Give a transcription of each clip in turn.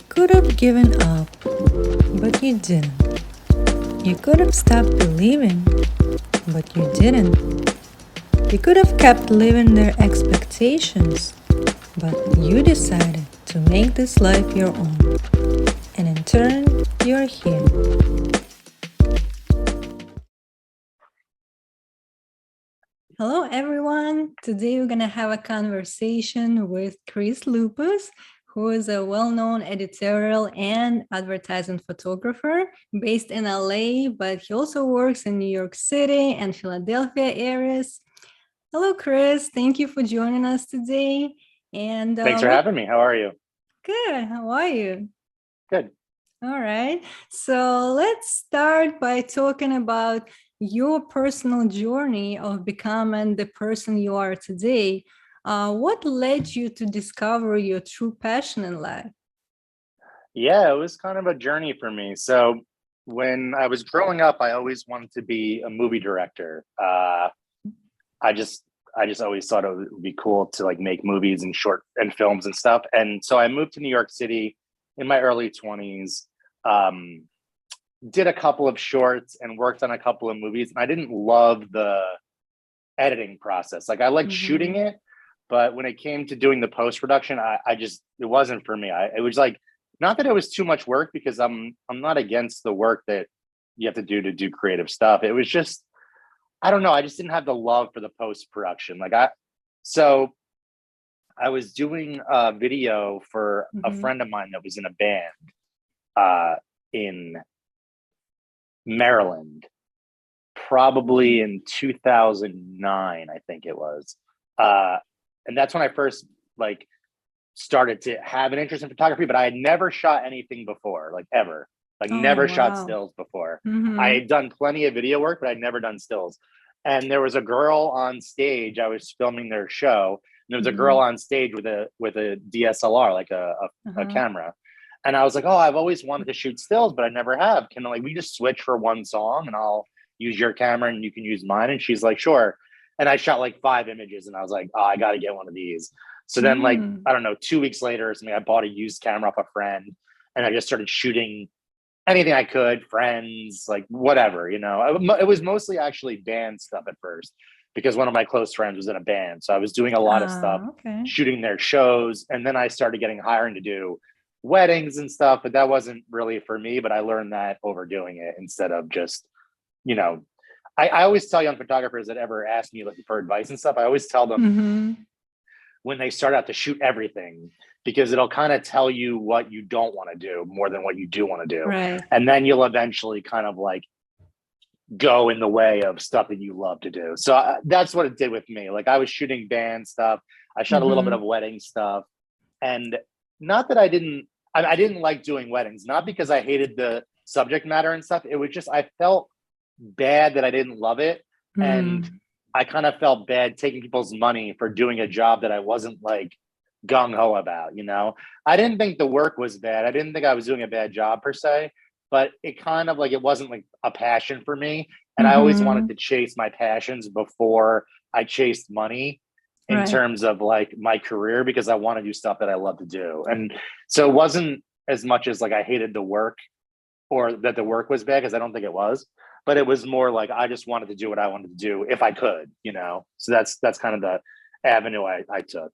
could have given up, but you didn't. You could have stopped believing, but you didn't. You could have kept living their expectations, but you decided to make this life your own. And in turn, you're here. Hello, everyone. Today we're going to have a conversation with Chris Loupos, who is a well-known editorial and advertising photographer based in LA, but he also works in New York City and Philadelphia areas. Hello, Chris. Thank you for joining us today. And thanks for having me. How are you? Good. How are you? Good. All right. So let's start by talking about your personal journey of becoming the person you are today. What led you to discover your true passion in life? Yeah, it was kind of a journey for me. So when I was growing up, I always wanted to be a movie director. I just always thought it would be cool to like make movies and short and films and stuff. And so I moved to New York City in my early 20s, did a couple of shorts and worked on a couple of movies. And I didn't love the editing process. Like I liked shooting it, but when it came to doing the post-production, it wasn't for me. It was like, not that it was too much work, because I'm not against the work that you have to do creative stuff. It was just, I don't know. I just didn't have the love for the post-production. So I was doing a video for a friend of mine that was in a band in Maryland, probably in 2009, I think it was. And that's when I first started to have an interest in photography, but I had never shot anything before, ever. Never shot stills before. I had done plenty of video work, but I'd never done stills. And there was a girl on stage. I was filming their show. And there was a girl on stage with a DSLR, like a camera. And I was like, oh, I've always wanted to shoot stills, but I never have. Can we just switch for one song and I'll use your camera and you can use mine? And she's like, sure. And I shot 5 images and I was like, oh, I got to get one of these. So then I don't know, 2 weeks later or something, I bought a used camera off a friend and I just started shooting anything I could, friends, whatever, It was mostly actually band stuff at first, because one of my close friends was in a band. So I was doing a lot of stuff, shooting their shows. And then I started getting hired to do weddings and stuff, but that wasn't really for me. But I learned that over doing it instead of just, I always tell young photographers that ever ask me for advice and stuff, I always tell them when they start out to shoot everything, because it'll kind of tell you what you don't want to do more than what you do want to do. Right. And then you'll eventually kind of go in the way of stuff that you love to do. So that's what it did with me. I was shooting band stuff. I shot a little bit of wedding stuff. And not that I didn't like doing weddings, not because I hated the subject matter and stuff. It was just, I felt bad that I didn't love it. And I kind of felt bad taking people's money for doing a job that I wasn't gung-ho about, I didn't think the work was bad. I didn't think I was doing a bad job per se, but it kind of it wasn't a passion for me. And I always wanted to chase my passions before I chased money in terms of my career, because I want to do stuff that I love to do. And so it wasn't as much as I hated the work or that the work was bad, because I don't think it was, but it was more I just wanted to do what I wanted to do if I could, So that's kind of the avenue I took.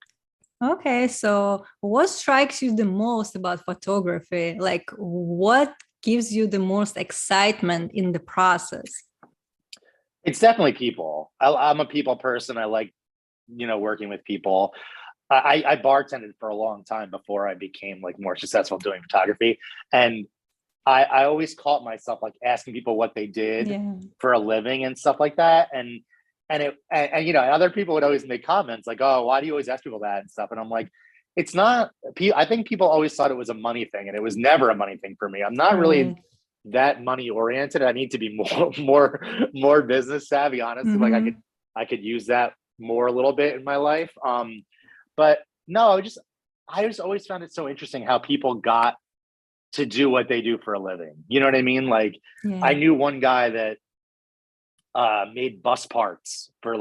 Okay, so what strikes you the most about photography? What gives you the most excitement in the process? It's definitely people. I'm a people person. I like, working with people. I bartended for a long time before I became more successful doing photography. And I always caught myself asking people what they did for a living and stuff like that. And other people would always make comments oh, why do you always ask people that and stuff? And I'm like, it's not, I think people always thought it was a money thing, and it was never a money thing for me. I'm not really that money oriented. I need to be more business savvy, honestly. I could use that more a little bit in my life. But no, I just always found it so interesting how people got to do what they do for a living. You know what I mean? I knew one guy that made bus parts for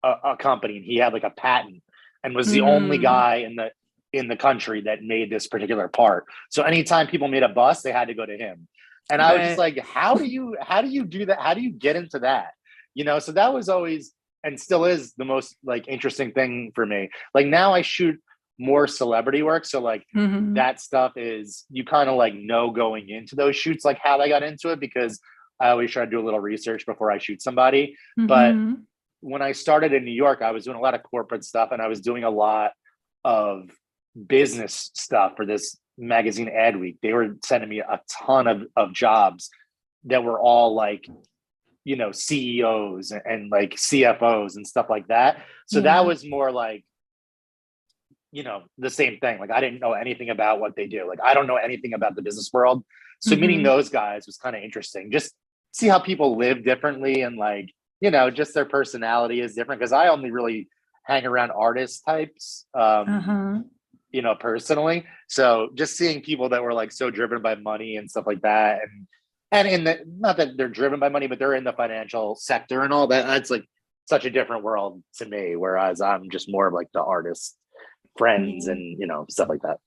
a company, and he had a patent and was the only guy in the country that made this particular part. So anytime people made a bust, they had to go to him. And I was just like, how do you do that? How do you get into that? So that was always, and still is, the most like interesting thing for me. Like now I shoot more celebrity work. So like that stuff is, you kind of like know going into those shoots, like how they got into it, because I always try to do a little research before I shoot somebody. But when I started in New York, I was doing a lot of corporate stuff, and I was doing a lot of business stuff for this magazine Ad Week. They were sending me a ton of jobs that were all like, CEOs and like CFOs and stuff like that. So that was more like, the same thing. Like I didn't know anything about what they do. Like I don't know anything about the business world. So meeting those guys was kind of interesting. Just see how people live differently, and like, just their personality is different. Cause I only really hang around artist types, personally. So just seeing people that were like so driven by money and stuff like that. And in the, not that they're driven by money, but they're in the financial sector and all that. That's like such a different world to me. Whereas I'm just more of like the artist friends and, stuff like that.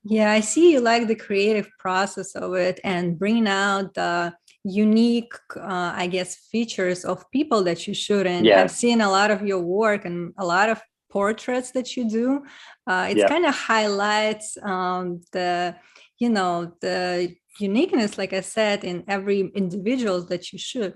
Yeah, I see you like the creative process of it and bringing out the unique, I guess, features of people that you shoot. And I've seen a lot of your work and a lot of portraits that you do. It's kind of highlights the uniqueness, like I said, in every individual that you shoot.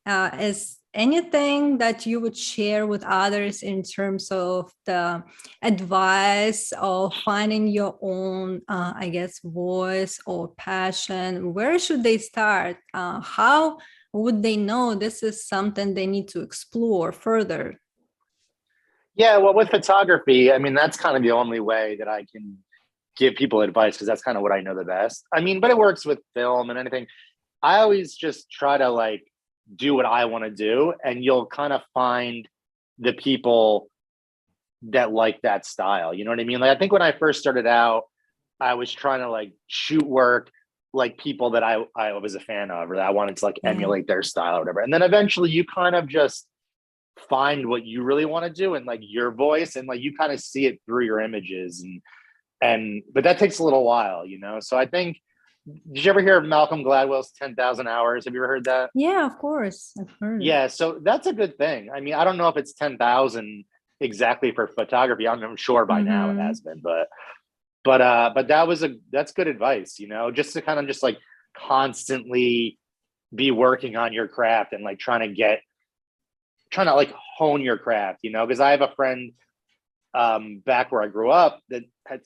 Is anything that you would share with others in terms of the advice of finding your own, I guess, voice or passion? Where should they start? How would they know this is something they need to explore further? Yeah, well, with photography, I mean, that's kind of the only way that I can give people advice, because that's kind of what I know the best. I mean, but it works with film and anything. I always just try to like do what I want to do, and you'll kind of find the people that like that style. You know what I mean? Like, I think when I first started out, I was trying to like shoot work like people that I was a fan of, or that I wanted to like emulate their style or whatever. And then eventually you kind of just find what you really want to do and like your voice, and like you kind of see it through your images, but that takes a little while, So I think, did you ever hear of Malcolm Gladwell's 10,000 hours? Have you ever heard that? Yeah, of course. I've heard. Yeah, so that's a good thing. I mean, I don't know if it's 10,000 exactly for photography. I'm sure by now it has been, but that's good advice, just to kind of just like constantly be working on your craft and like trying to like hone your craft, because I have a friend back where I grew up that had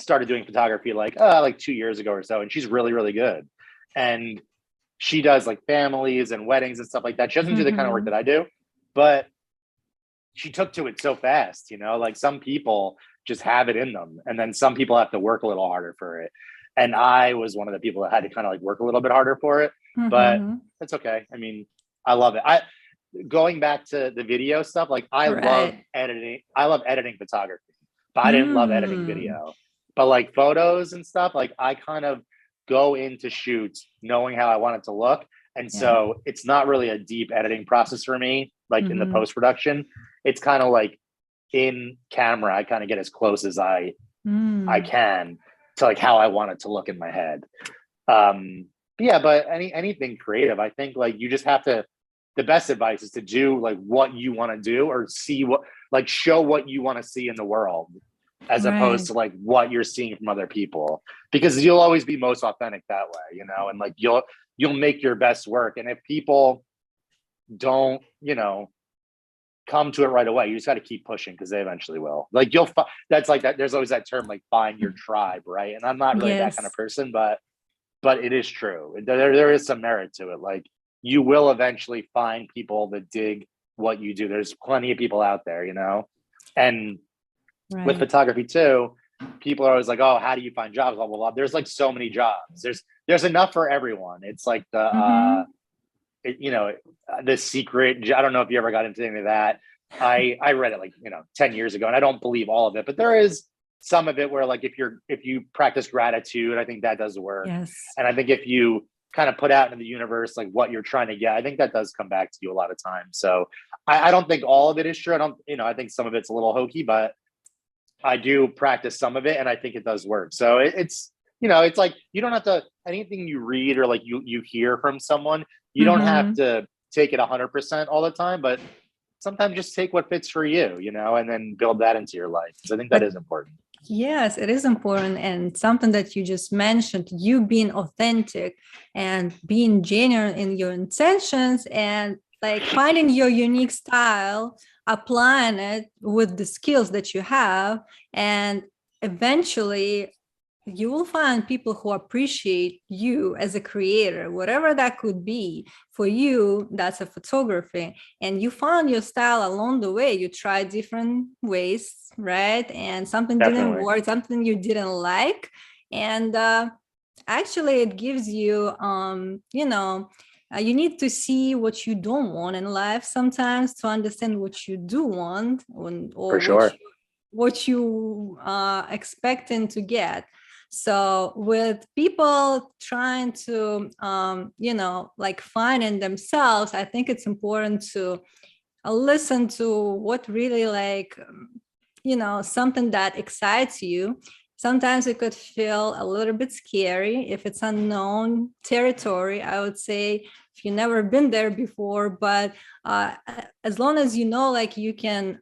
started doing photography like 2 years ago or so, and she's really, really good. And she does like families and weddings and stuff like that. She doesn't do the kind of work that I do, but she took to it so fast, like some people just have it in them, and then some people have to work a little harder for it. And I was one of the people that had to kind of like work a little bit harder for it, but it's okay. I mean, I love it. Going back to the video stuff, like I love editing. I love editing photography, but I didn't love editing video. But like photos and stuff, like I kind of go into shoots knowing how I want it to look. And so it's not really a deep editing process for me, like in the post-production. It's kind of like in camera, I kind of get as close as I can to like how I want it to look in my head. But anything creative, I think like you just have to, the best advice is to do like what you want to do, or see what, like show what you want to see in the world, as opposed to like what you're seeing from other people, because you'll always be most authentic that way, and like you'll make your best work. And if people don't, come to it right away, you just got to keep pushing, because they eventually will. Like that's like that. There's always that term, like find your tribe, right? And I'm not really that kind of person, but it is true. There is some merit to it. Like you will eventually find people that dig what you do. There's plenty of people out there, and with photography too, people are always like, oh, how do you find jobs? Blah, blah, blah. There's like so many jobs. There's enough for everyone. It's like the, the secret. I don't know if you ever got into any of that. I read it like, 10 years ago, and I don't believe all of it, but there is some of it where like, if you practice gratitude, I think that does work. Yes. And I think if you kind of put out into the universe like what you're trying to get, I think that does come back to you a lot of times. So I don't think all of it is true. I think some of it's a little hokey, but I do practice some of it, and I think it does work. So it's, it's like, you don't have to, anything you read or like you hear from someone, you don't have Mm-hmm. to take it 100% all the time, but sometimes just take what fits for you, and then build that into your life. So I think that But is important. yes, it is important. And something that you just mentioned, you being authentic and being genuine in your intentions and like finding your unique style, applying it with the skills that you have, and eventually you will find people who appreciate you as a creator, whatever that could be. For you, that's a photography. And you found your style along the way. You tried different ways, right? And something didn't Definitely. work, something you didn't like. And actually, it gives you, you need to see what you don't want in life sometimes to understand what you do want, or For sure. what you expecting to get. So with people trying to like finding themselves, I think it's important to listen to what really like something that excites you. Sometimes it could feel a little bit scary if it's unknown territory, I would say, if you've never been there before. But as long as you know, like, you can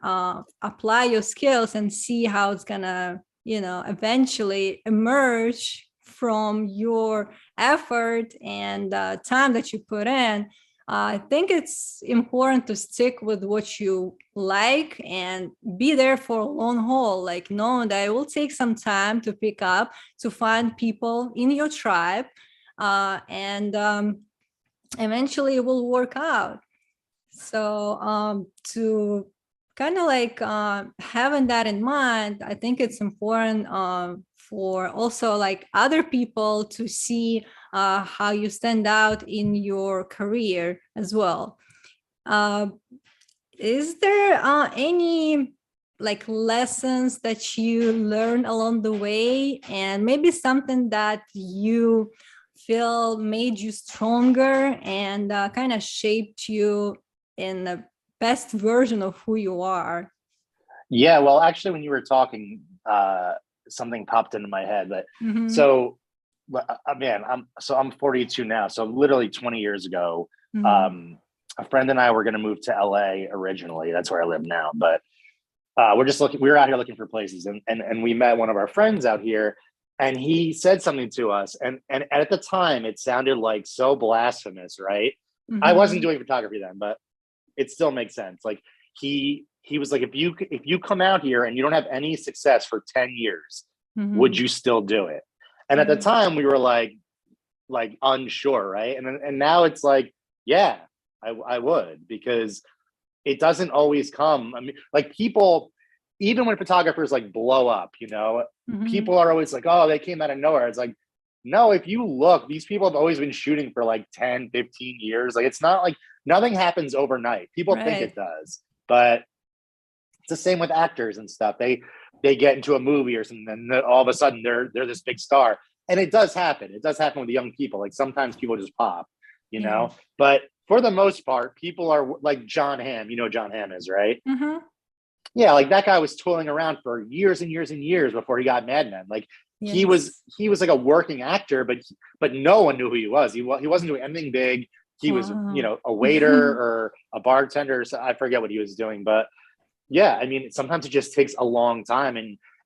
apply your skills and see how it's gonna eventually emerge from your effort and time that you put in. I think it's important to stick with what you like and be there for a long haul, like knowing that it will take some time to pick up, to find people in your tribe, and eventually it will work out. So to kind of like having that in mind, I think it's important for also like other people to see how you stand out in your career as well. Uh, is there any like lessons that you learn along the way, and maybe something that you feel made you stronger and kind of shaped you in the best version of who you are? Yeah, well, actually, when you were talking, something popped into my head. That Mm-hmm. so, man, I'm 42 now. So literally 20 years ago, Mm-hmm. a friend and I were going to move to LA originally. That's where I live now, but we're just looking. We were out here looking for places, and we met one of our friends out here, and he said something to us, and at the time, it sounded like so blasphemous, right? I wasn't Mm-hmm. doing photography then, but it still makes sense. Like he was like, if you come out here and you don't have any success for 10 years, would Mm-hmm. you still do it? And at the time we were like unsure, right? And now it's like, yeah, I would, because it doesn't always come. I mean, like, people, even when photographers like blow up, Mm-hmm. people are always like, oh, they came out of nowhere. It's like, no, if you look, these people have always been shooting for like 10, 15 years. Like, it's not like nothing happens overnight. People think it Right. does, but it's the same with actors and stuff. They get into a movie or something, and then all of a sudden they're this big star. And it does happen. It does happen with young people. Like, sometimes people just pop, you Yeah. know. But for the most part, people are like John Hamm. You know who John Hamm is, right? Mm-hmm. Yeah, like that guy was toiling around for years and years and years before he got Mad Men. Like, he was Yes. he was like a working actor, but no one knew who he was. He wasn't doing anything big. He was, Wow. a waiter or a bartender. So I forget what he was doing, but yeah, I mean, sometimes it just takes a long time.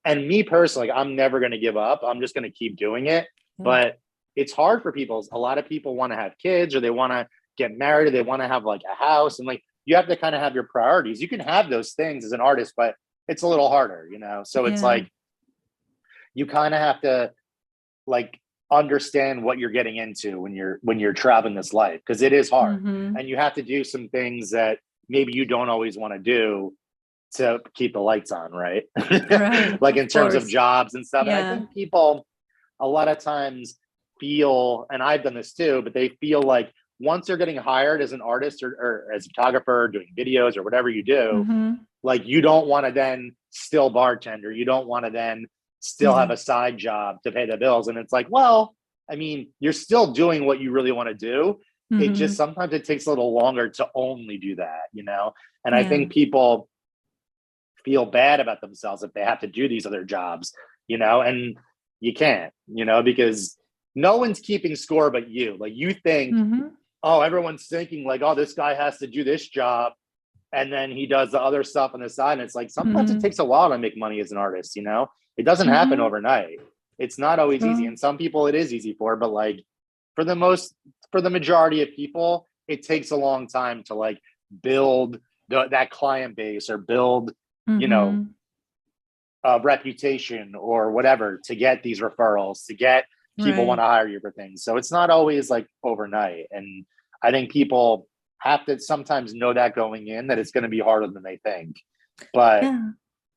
And me personally, like, I'm never going to give up. I'm just going to keep doing it. Yeah. But it's hard for people. A lot of people want to have kids, or they want to get married, or they want to have like a house, and like, you have to kind of have your priorities. You can have those things as an artist, but it's a little harder. So it's Yeah. like, you kind of have to like understand what you're getting into when you're traveling this life, because it is hard, Mm-hmm. and you have to do some things that maybe you don't always want to do to keep the lights on, right? Right. Like, in Of terms of course. jobs and stuff. And I Yeah. think people a lot of times feel, and I've done this too, but they feel like once they're getting hired as an artist, or as a photographer, doing videos or whatever you do, Mm-hmm. like, you don't want to then still bartender. You don't want to then still have Yeah. a side job to pay the bills. And it's like, well, I mean, you're still doing what you really want to do. It just, Mm-hmm. sometimes it takes a little longer to only do that. And I Yeah. think people feel bad about themselves if they have to do these other jobs, and you can't, because no one's keeping score but you. Like, you think, oh, everyone's thinking like, oh, this guy has to do this job and then he does the other stuff on the side. And it's like, sometimes it takes a while to make money as an artist, it doesn't happen overnight. It's not always easy. And some people it is easy for, but like for the majority of people, it takes a long time to like build that client base or build, a reputation or whatever, to get these referrals, to get people want to hire you for things. So it's not always like overnight. And I think people have to sometimes know that going in, that it's going to be harder than they think, but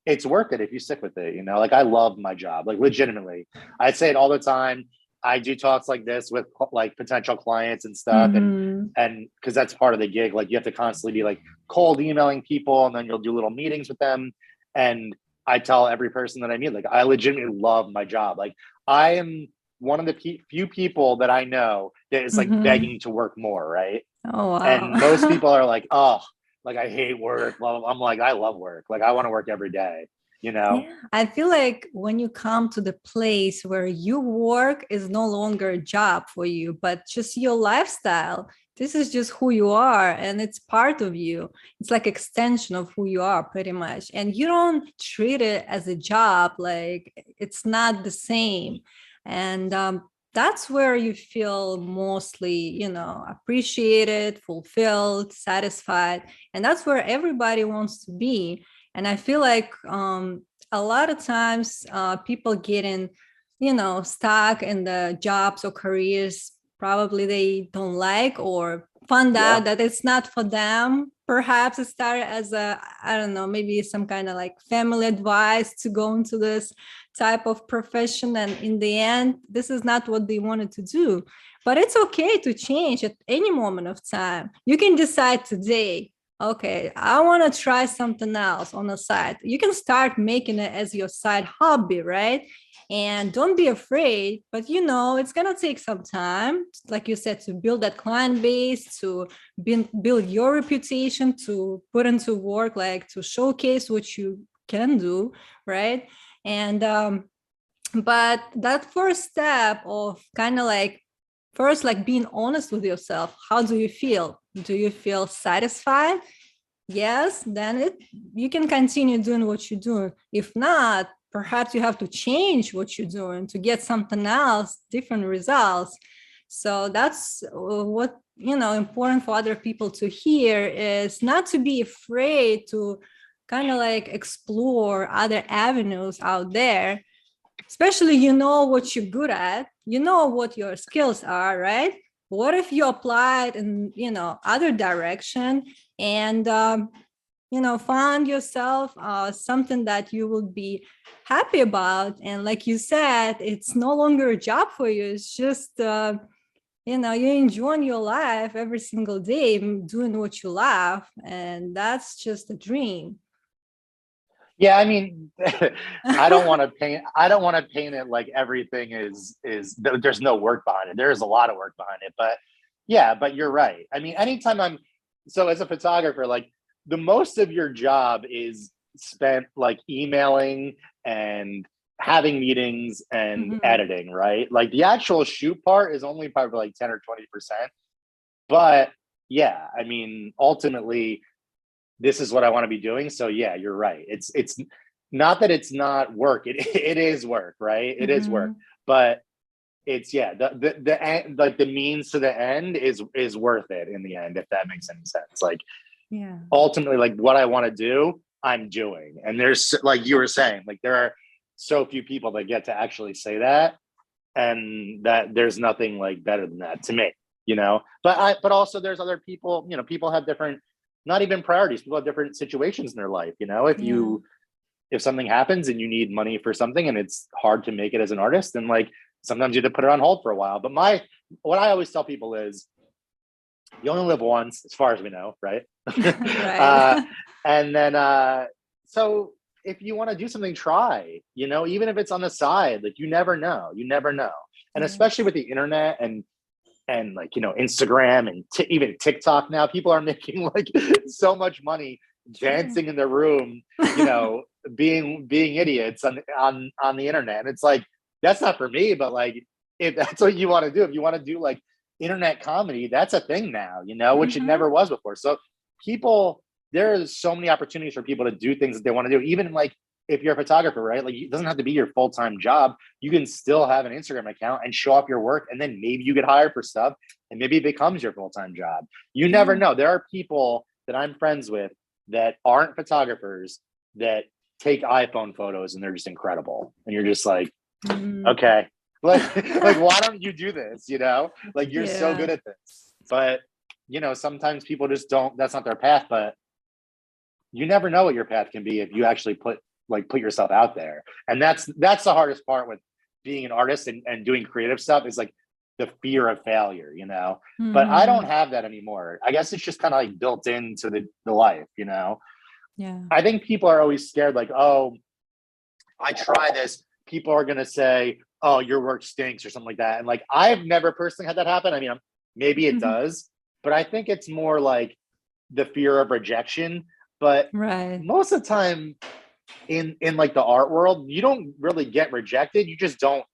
it's worth it if you stick with it. Like, I love my job, like legitimately. I say it all the time. I do talks like this with like potential clients and stuff. And because that's part of the gig, like you have to constantly be like cold emailing people, and then you'll do little meetings with them. And I tell every person that I meet, like, I legitimately love my job. Like, I am one of the few people that I know that is like begging to work more. Right. Oh, wow. And most people are like, oh, like, I hate work. Well, I'm like, I love work. Like, I want to work every day. Yeah, I feel like when you come to the place where you work is no longer a job for you, but just your lifestyle. This is just who you are, and it's part of you. It's like extension of who you are, pretty much. And you don't treat it as a job. Like, it's not the same. And that's where you feel mostly, appreciated, fulfilled, satisfied. And that's where everybody wants to be. And I feel like a lot of times people getting, stuck in the jobs or careers probably they don't like, or found out that it's not for them. Perhaps it started as I don't know, maybe some kind of like family advice to go into this type of profession. And in the end, this is not what they wanted to do. But it's okay to change at any moment of time. You can decide today, okay, I want to try something else on the side. You can start making it as your side hobby, right? And don't be afraid, but it's going to take some time, like you said, to build that client base, to build your reputation, to put into work, like to showcase what you can do, right? And but that first step of kind of like, first, like being honest with yourself. How do you feel? Do you feel satisfied? Yes, then you can continue doing what you're doing. If not, perhaps you have to change what you're doing to get something else, different results. So that's what, important for other people to hear, is not to be afraid to kind of like explore other avenues out there, especially what you're good at, what your skills are, right? What if you applied in other direction and find yourself something that you will be happy about? And like you said, it's no longer a job for you. It's just you're enjoying your life every single day, doing what you love, and that's just a dream. Yeah, I mean, I don't want to paint it like everything is there's no work behind it. There is a lot of work behind it, but yeah, but you're right. I mean, anytime so as a photographer, like the most of your job is spent like emailing and having meetings and editing, right? Like the actual shoot part is only probably like 10 or 20%. But yeah, I mean, ultimately, this is what I want to be doing. So yeah, you're right. It's not that it's not work. It is work, right? It is work, but it's the end, like the means to the end is worth it in the end, if that makes any sense. Like, ultimately, like what I want to do, I'm doing. And there's, like you were saying, like there are so few people that get to actually say that, and that there's nothing like better than that to me, but also there's other people, people have different, not even priorities. People have different situations in their life. If something happens and you need money for something and it's hard to make it as an artist, then like sometimes you have to put it on hold for a while. But what I always tell people is, you only live once, as far as we know, right? Right. And then, so if you want to do something, try, even if it's on the side, like you never know. And especially with the internet and like, Instagram and even TikTok now, people are making like so much money dancing in the room, being idiots on the internet. And it's like, that's not for me, but like, if that's what you want to do, if you want to do like internet comedy, that's a thing now, which it never was before. So there's so many opportunities for people to do things that they want to do. Even like if you're a photographer, right? Like it doesn't have to be your full-time job. You can still have an Instagram account and show off your work. And then maybe you get hired for stuff and maybe it becomes your full-time job. You never know. There are people that I'm friends with that aren't photographers that take iPhone photos and they're just incredible. And you're just like, okay, like why don't you do this? Like you're so good at this, but sometimes people just don't, that's not their path, but you never know what your path can be if you actually put yourself out there. And that's the hardest part with being an artist and doing creative stuff is like the fear of failure, but I don't have that anymore. I guess it's just kind of like built into the life, I think people are always scared, like, oh, I try this, people are going to say, oh, your work stinks or something like that. And like, I've never personally had that happen. I mean, maybe it does, but I think it's more like the fear of rejection. But most of the time in like the art world, you don't really get rejected. You just don't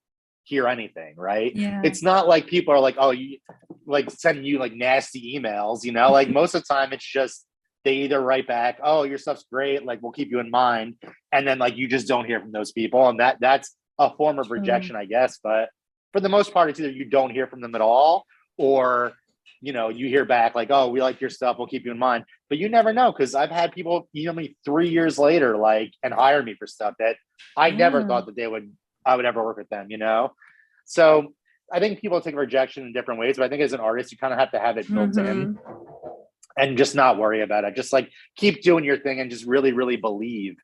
hear anything, right? It's not like people are like, oh, you like sending you like nasty emails, like most of the time it's just they either write back, oh, your stuff's great, like we'll keep you in mind, and then like you just don't hear from those people, and that's a form of rejection, I guess. But for the most part, it's either you don't hear from them at all, or you hear back like, oh, we like your stuff, we'll keep you in mind. But you never know, because I've had people email me 3 years later, like, and hire me for stuff that I never thought that I would ever work with them, So I think people take rejection in different ways, but I think as an artist, you kind of have to have it built in and just not worry about it. Just like keep doing your thing and just really, really believe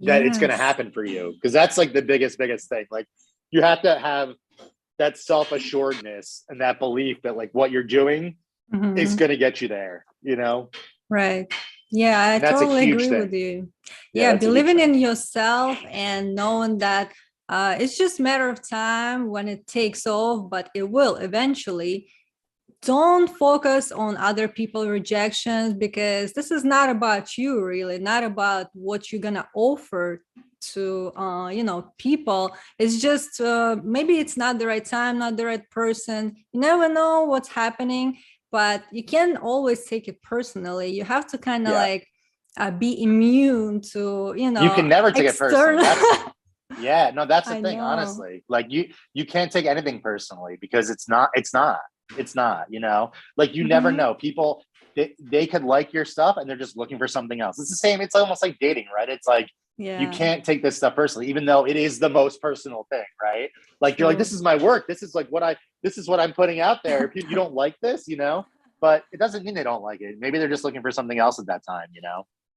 that it's going to happen for you. Because that's like the biggest thing. Like you have to have that self-assuredness and that belief that like what you're doing is going to get you there, Right. Yeah, I totally agree with you. Yeah, believing in yourself and knowing that it's just a matter of time when it takes off, but it will eventually. Don't focus on other people's rejections, because this is not about you, really, not about what you're gonna offer to people. It's just maybe it's not the right time, not the right person. You never know what's happening, but you can't always take it personally. You have to kind of like be immune to you can never take it personally. That's the thing, know. honestly. Like you can't take anything personally, because it's not like you never know. People they could like your stuff and they're just looking for something else. It's the same, it's almost like dating, right? It's like you can't take this stuff personally, even though it is the most personal thing, right? Like you're like, this is my work, this is like this is what I'm putting out there. If you don't like this, but it doesn't mean they don't like it. Maybe they're just looking for something else at that time,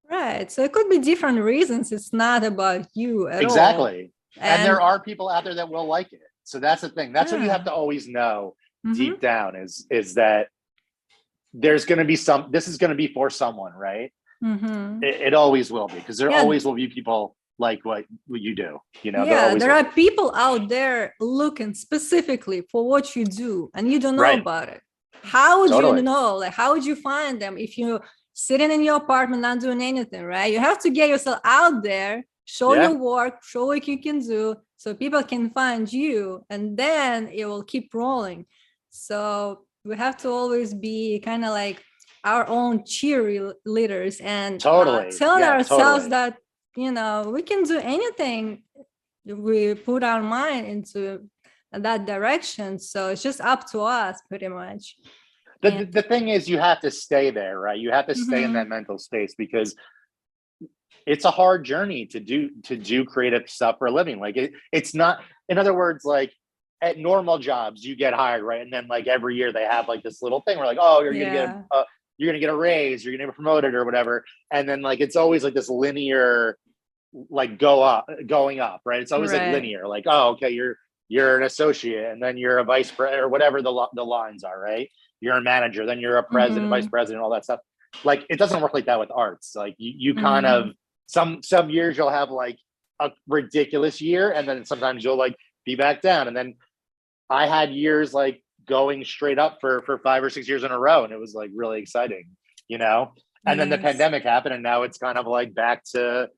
Right. So it could be different reasons. It's not about you at all. Exactly. And there are people out there that will like it. So that's the thing. That's what you have to always know deep down is that there's going to be this is going to be for someone, right? It always will be, because there always will be people like what you do, there are people out there looking specifically for what you do, and you don't know about it. How would you know? Like, how would you find them if you're sitting in your apartment not doing anything, right? You have to get yourself out there, show your work, show what you can do, so people can find you, and then it will keep rolling. So we have to always be kind of like our own cheerleaders and telling ourselves that, we can do anything if we put our mind into that direction. So it's just up to us, pretty much. The thing is, you have to stay there, right? You have to stay in that mental space, because it's a hard journey to do creative stuff for a living. Like it's not, in other words, like at normal jobs, you get hired, right? And then like every year they have like this little thing where like, oh, you're gonna get a raise, you're gonna get promoted or whatever. And then like it's always like this linear, like going up, right? It's always like linear, like, oh, okay, you're an associate, and then you're a vice president or whatever the lines are, right? You're a manager, then you're a president, vice president, all that stuff. Like it doesn't work like that with arts. Like you kind of some years you'll have like a ridiculous year, and then sometimes you'll like be back down. And then I had years like going straight up for 5 or 6 years in a row, and it was like really exciting, And then the Yes. pandemic happened, and now it's kind of like back to,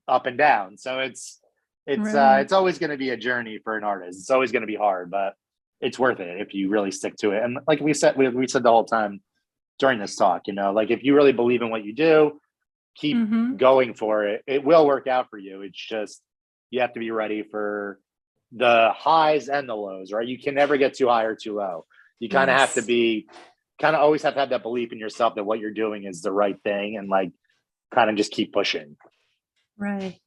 up and down. So it's Right. it's always going to be a journey for an artist. It's always going to be hard, but it's worth it if you really stick to it. And like we said the whole time during this talk, like if you really believe in what you do, keep Mm-hmm. going for it. It will work out for you. It's just you have to be ready for the highs and the lows, right? You can never get too high or too low. You kind of have to Yes. always have to have that belief in yourself that what you're doing is the right thing, and like kind of just keep pushing. Right.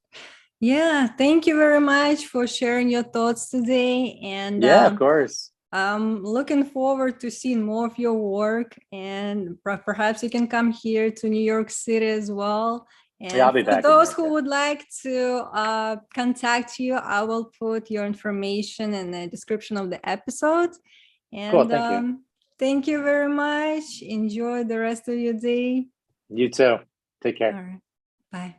Yeah. Thank you very much for sharing your thoughts today. And Yeah, of course. I'm looking forward to seeing more of your work, and perhaps you can come here to New York City as well. Yeah, I'll And be for back in New those York. who would like to contact you, I will put your information in the description of the episode. Cool. And Thank you. thank you very much. Enjoy the rest of your day. You too. Take care. All right. Bye.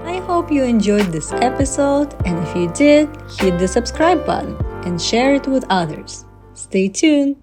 I hope you enjoyed this episode, and if you did, hit the subscribe button and share it with others. Stay tuned.